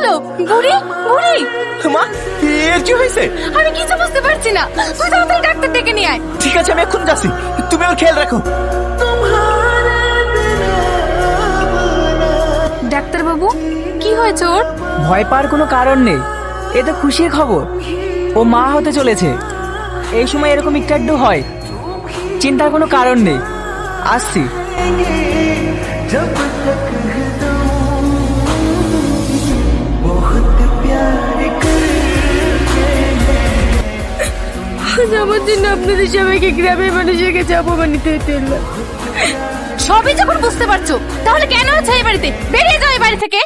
তো বুড়ি বুড়ি। মা, এর কি হয়েছে? আমি কিছু বুঝতে পারছি না, তুই তাড়াতাড়ি ডাক্তার ডেকে নিয়ে আয়। ঠিক আছে, আমি এখন যাচ্ছি, তুমি ওর খেয়াল রাখো। ডাক্তার বাবু, কি হয়েছে ওর? ভয় পাওয়ার কোনো কারণ নেই, এ তো খুশির খবর। ও মা হতে চলেছে। এই সময় এরকম একটু আধটু হয়, চিন্তার কোনো কারণ নেই। আসছি। আমার জন্য আপনাদের সবাইকে গ্রামের মানুষের কাছে অপমানিত হতে হলো। সবই যখন বুঝতে পারছো, তাহলে কেন আছো এই বাড়িতে? বেরিয়ে যাও এই বাড়ি থেকে।